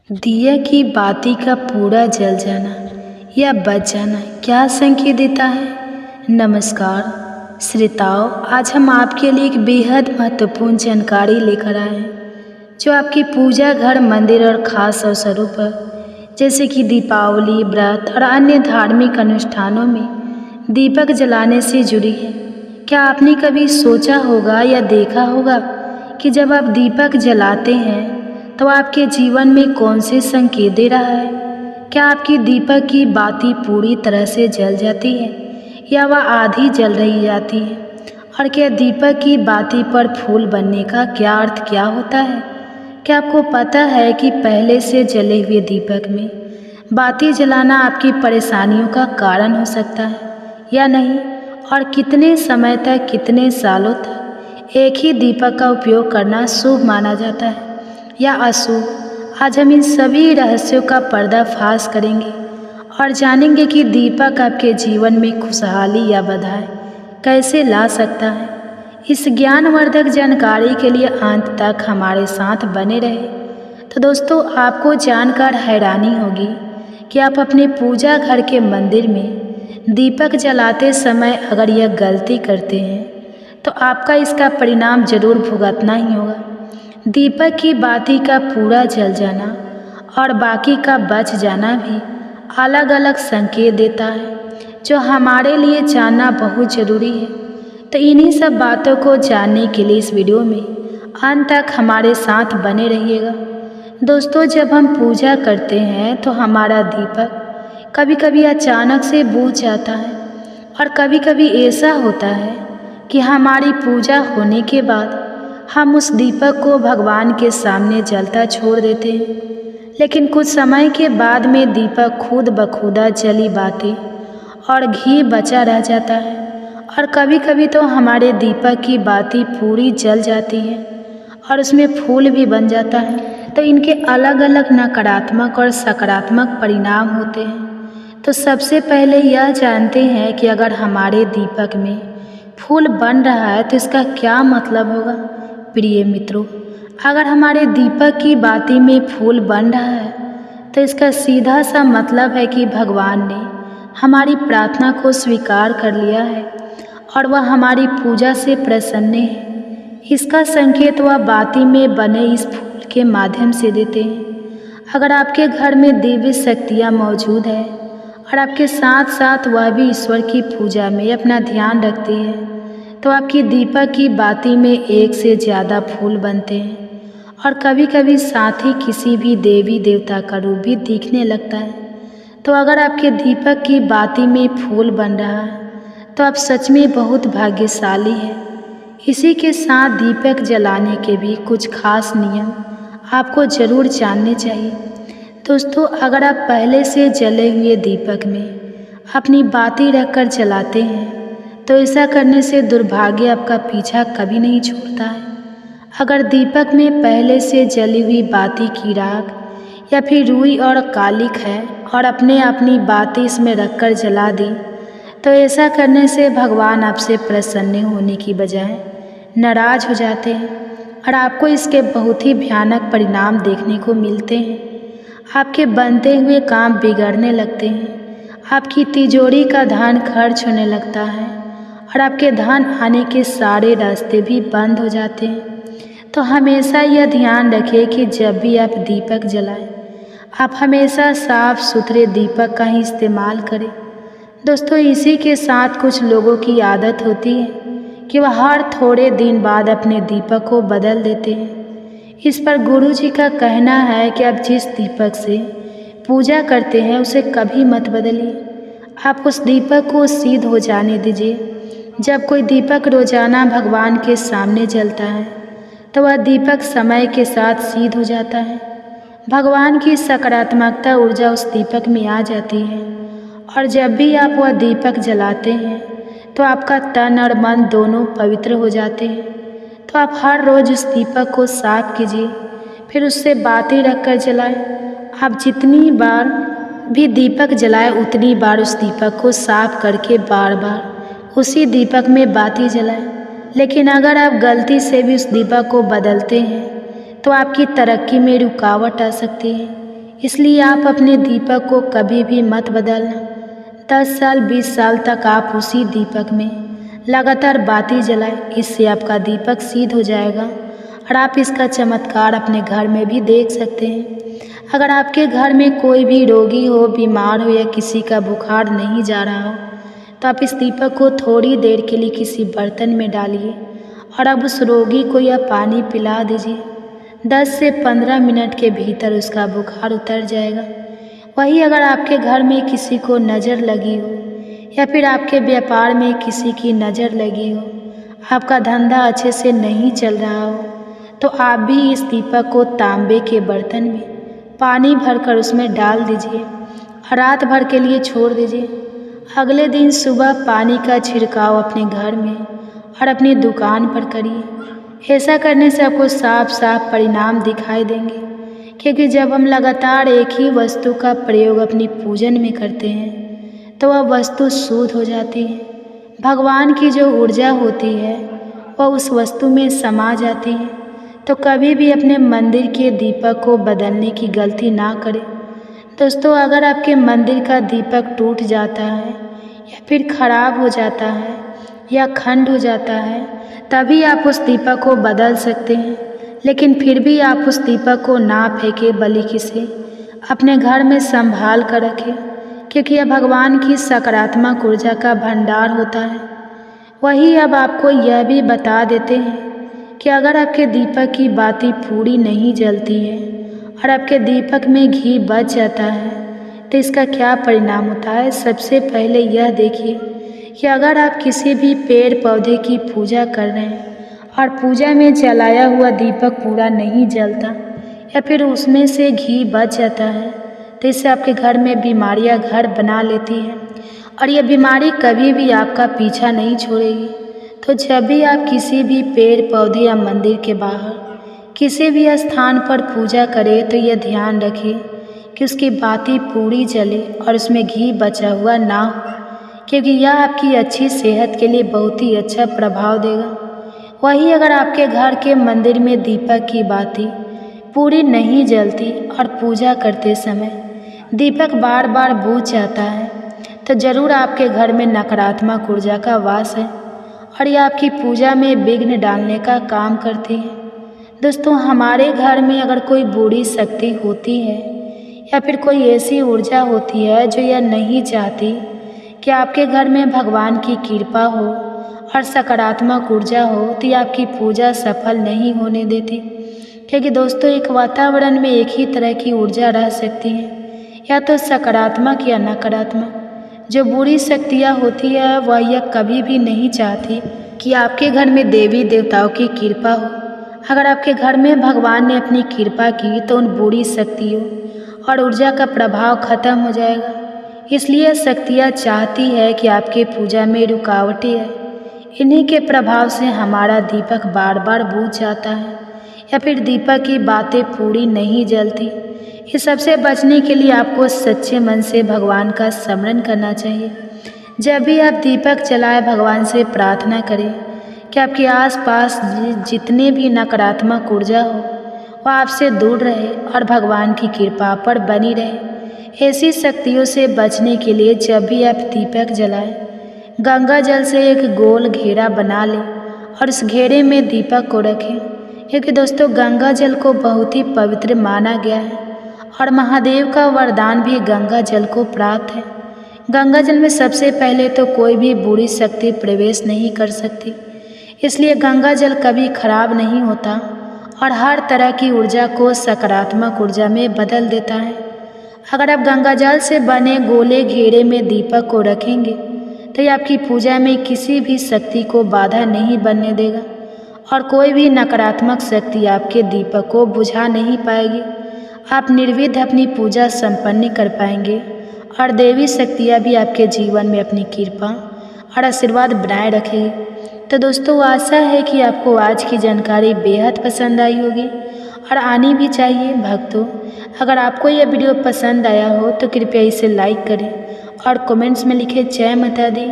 दिया की बाती का पूरा जल जाना या बच जाना क्या संकेत देता है? नमस्कार श्रोताओं, आज हम आपके लिए एक बेहद महत्वपूर्ण जानकारी लेकर आए हैं जो आपकी पूजा घर, मंदिर और खास अवसरों पर जैसे कि दीपावली, व्रत और अन्य धार्मिक अनुष्ठानों में दीपक जलाने से जुड़ी है। क्या आपने कभी सोचा होगा या देखा होगा कि जब आप दीपक जलाते हैं तो आपके जीवन में कौन से संकेत दे रहा है? क्या आपकी दीपक की बाती पूरी तरह से जल जाती है या वह आधी जल रही जाती है? और क्या दीपक की बाती पर फूल बनने का क्या अर्थ क्या होता है? क्या आपको पता है कि पहले से जले हुए दीपक में बाती जलाना आपकी परेशानियों का कारण हो सकता है या नहीं? और कितने समय तक, कितने सालों तक एक ही दीपक का उपयोग करना शुभ माना जाता है या अशुभ? आज हम इन सभी रहस्यों का पर्दाफाश करेंगे और जानेंगे कि दीपक आपके जीवन में खुशहाली या बधाई कैसे ला सकता है। इस ज्ञानवर्धक जानकारी के लिए अंत तक हमारे साथ बने रहे। तो दोस्तों, आपको जानकर हैरानी होगी कि आप अपने पूजा घर के मंदिर में दीपक जलाते समय अगर यह गलती करते हैं तो आपका इसका परिणाम जरूर भुगतना ही होगा। दीपक की बाती का पूरा जल जाना और बाकी का बच जाना भी अलग अलग संकेत देता है जो हमारे लिए जानना बहुत ज़रूरी है। तो इन्हीं सब बातों को जानने के लिए इस वीडियो में अंत तक हमारे साथ बने रहिएगा। दोस्तों, जब हम पूजा करते हैं तो हमारा दीपक कभी कभी अचानक से बुझ जाता है और कभी कभी ऐसा होता है कि हमारी पूजा होने के बाद हम उस दीपक को भगवान के सामने जलता छोड़ देते हैं। लेकिन कुछ समय के बाद में दीपक खुद बखुदा जली बाती और घी बचा रह जाता है और कभी कभी तो हमारे दीपक की बाती पूरी जल जाती है और उसमें फूल भी बन जाता है। तो इनके अलग अलग नकारात्मक और सकारात्मक परिणाम होते हैं। तो सबसे पहले यह जानते हैं कि अगर हमारे दीपक में फूल बन रहा है तो इसका क्या मतलब होगा। प्रिय मित्रों, अगर हमारे दीपक की बाती में फूल बन रहा है तो इसका सीधा सा मतलब है कि भगवान ने हमारी प्रार्थना को स्वीकार कर लिया है और वह हमारी पूजा से प्रसन्न है। इसका संकेत वह बाती में बने इस फूल के माध्यम से देते हैं। अगर आपके घर में दिव्य शक्तियाँ मौजूद है और आपके साथ साथ वह भी ईश्वर की पूजा में अपना ध्यान रखती है तो आपकी दीपक की बाती में एक से ज़्यादा फूल बनते हैं और कभी कभी साथ ही किसी भी देवी देवता का रूप भी दिखने लगता है। तो अगर आपके दीपक की बाती में फूल बन रहा है तो आप सच में बहुत भाग्यशाली हैं। इसी के साथ दीपक जलाने के भी कुछ खास नियम आपको ज़रूर जानने चाहिए। दोस्तों, अगर आप पहले से जले हुए दीपक में अपनी बाती रखकर जलाते हैं तो ऐसा करने से दुर्भाग्य आपका पीछा कभी नहीं छोड़ता है। अगर दीपक में पहले से जली हुई बाती की राख या फिर रुई और कालिक है और अपनी बाती इसमें रखकर जला दी तो ऐसा करने से भगवान आपसे प्रसन्न होने की बजाय नाराज हो जाते हैं और आपको इसके बहुत ही भयानक परिणाम देखने को मिलते हैं। आपके बनते हुए काम बिगड़ने लगते हैं, आपकी तिजोरी का धन खर्च होने लगता है और आपके धन आने के सारे रास्ते भी बंद हो जाते हैं। तो हमेशा यह ध्यान रखें कि जब भी आप दीपक जलाएं, आप हमेशा साफ सुथरे दीपक का ही इस्तेमाल करें। दोस्तों, इसी के साथ कुछ लोगों की आदत होती है कि वह हर थोड़े दिन बाद अपने दीपक को बदल देते हैं। इस पर गुरु जी का कहना है कि आप जिस दीपक से पूजा करते हैं उसे कभी मत बदलिए। आप उस दीपक को सिद्ध हो जाने दीजिए। जब कोई दीपक रोजाना भगवान के सामने जलता है तो वह दीपक समय के साथ सिद्ध हो जाता है। भगवान की सकारात्मकता ऊर्जा उस दीपक में आ जाती है और जब भी आप वह दीपक जलाते हैं तो आपका तन और मन दोनों पवित्र हो जाते हैं। तो आप हर रोज़ उस दीपक को साफ कीजिए, फिर उससे बाती रखकर जलाएं। आप जितनी बार भी दीपक जलाएं उतनी बार उस दीपक को साफ करके बार बार उसी दीपक में बाती जलाएं। लेकिन अगर आप गलती से भी उस दीपक को बदलते हैं तो आपकी तरक्की में रुकावट आ सकती है। इसलिए आप अपने दीपक को कभी भी मत बदलना। 10 साल 20 साल तक आप उसी दीपक में लगातार बाती जलाएं, इससे आपका दीपक सिद्ध हो जाएगा और आप इसका चमत्कार अपने घर में भी देख सकते हैं। अगर आपके घर में कोई भी रोगी हो, बीमार हो या किसी का बुखार नहीं जा रहा हो, तो आप इस दीपक को थोड़ी देर के लिए किसी बर्तन में डालिए और अब उस रोगी को यह पानी पिला दीजिए। 10 से 15 मिनट के भीतर उसका बुखार उतर जाएगा। वही अगर आपके घर में किसी को नज़र लगी हो या फिर आपके व्यापार में किसी की नज़र लगी हो, आपका धंधा अच्छे से नहीं चल रहा हो, तो आप भी इस दीपक को तांबे के बर्तन में पानी भरकर उसमें डाल दीजिए और रात भर के लिए छोड़ दीजिए। अगले दिन सुबह पानी का छिड़काव अपने घर में और अपनी दुकान पर करिए। ऐसा करने से आपको साफ साफ परिणाम दिखाई देंगे, क्योंकि जब हम लगातार एक ही वस्तु का प्रयोग अपनी पूजन में करते हैं तो वह वस्तु शुद्ध हो जाती है। भगवान की जो ऊर्जा होती है वह उस वस्तु में समा जाती है। तो कभी भी अपने मंदिर के दीपक को बदलने की गलती ना करें। दोस्तों, अगर आपके मंदिर का दीपक टूट जाता है या फिर खराब हो जाता है या खंड हो जाता है, तभी आप उस दीपक को बदल सकते हैं। लेकिन फिर भी आप उस दीपक को ना फेंकें, बल्कि इसे अपने घर में संभाल कर रखें, क्योंकि यह भगवान की सकारात्मक ऊर्जा का भंडार होता है। वही अब आपको यह भी बता देते हैं कि अगर आपके दीपक की बाती पूरी नहीं जलती है और आपके दीपक में घी बच जाता है तो इसका क्या परिणाम होता है। सबसे पहले यह देखिए कि अगर आप किसी भी पेड़ पौधे की पूजा कर रहे हैं और पूजा में जलाया हुआ दीपक पूरा नहीं जलता या फिर उसमें से घी बच जाता है, तो इससे आपके घर में बीमारियां घर बना लेती हैं और यह बीमारी कभी भी आपका पीछा नहीं छोड़ेगी। तो जब भी आप किसी भी पेड़ पौधे या मंदिर के बाहर किसी भी स्थान पर पूजा करें तो यह ध्यान रखें कि उसकी बाती पूरी जले और उसमें घी बचा हुआ ना हो, क्योंकि यह आपकी अच्छी सेहत के लिए बहुत ही अच्छा प्रभाव देगा। वही अगर आपके घर के मंदिर में दीपक की बाती पूरी नहीं जलती और पूजा करते समय दीपक बार बार बुझ जाता है, तो ज़रूर आपके घर में नकारात्मक ऊर्जा का वास है और यह आपकी पूजा में विघ्न डालने का काम करती है। दोस्तों, हमारे घर में अगर कोई बुरी शक्ति होती है या फिर कोई ऐसी ऊर्जा होती है जो यह नहीं चाहती कि आपके घर में भगवान की कृपा हो और सकारात्मक ऊर्जा हो, तो यह आपकी पूजा सफल नहीं होने देती। क्योंकि दोस्तों, एक वातावरण में एक ही तरह की ऊर्जा रह सकती है, या तो सकारात्मक या नकारात्मक। जो बुरी शक्तियाँ होती है वह यह कभी भी नहीं चाहती कि आपके घर में देवी देवताओं की कृपा हो। अगर आपके घर में भगवान ने अपनी कृपा की तो उन बुरी शक्तियों और ऊर्जा का प्रभाव खत्म हो जाएगा। इसलिए शक्तियाँ चाहती है कि आपके पूजा में रुकावटें है। इन्हीं के प्रभाव से हमारा दीपक बार बार बुझ जाता है या फिर दीपक की बातें पूरी नहीं जलती। इस सबसे बचने के लिए आपको सच्चे मन से भगवान का स्मरण करना चाहिए। जब भी आप दीपक जलाए, भगवान से प्रार्थना करें कि आपके आसपास जितने भी नकारात्मक ऊर्जा हो वह आपसे दूर रहे और भगवान की कृपा पर बनी रहे। ऐसी शक्तियों से बचने के लिए जब भी आप दीपक जलाएं, गंगा जल से एक गोल घेरा बना लें और उस घेरे में दीपक को रखें, क्योंकि दोस्तों गंगा जल को बहुत ही पवित्र माना गया है और महादेव का वरदान भी गंगा जल को प्राप्त है। गंगा जल में सबसे पहले तो कोई भी बुरी शक्ति प्रवेश नहीं कर सकती, इसलिए गंगा जल कभी खराब नहीं होता और हर तरह की ऊर्जा को सकारात्मक ऊर्जा में बदल देता है। अगर आप गंगा जल से बने गोले घेरे में दीपक को रखेंगे तो ये आपकी पूजा में किसी भी शक्ति को बाधा नहीं बनने देगा और कोई भी नकारात्मक शक्ति आपके दीपक को बुझा नहीं पाएगी। आप निर्विघ्न अपनी पूजा संपन्न कर पाएंगे और देवी शक्तियाँ भी आपके जीवन में अपनी कृपा और आशीर्वाद बनाए रखेगी। तो दोस्तों, आशा है कि आपको आज की जानकारी बेहद पसंद आई होगी और आनी भी चाहिए। भक्तों, अगर आपको यह वीडियो पसंद आया हो तो कृपया इसे लाइक करें और कमेंट्स में लिखें जय माता दी।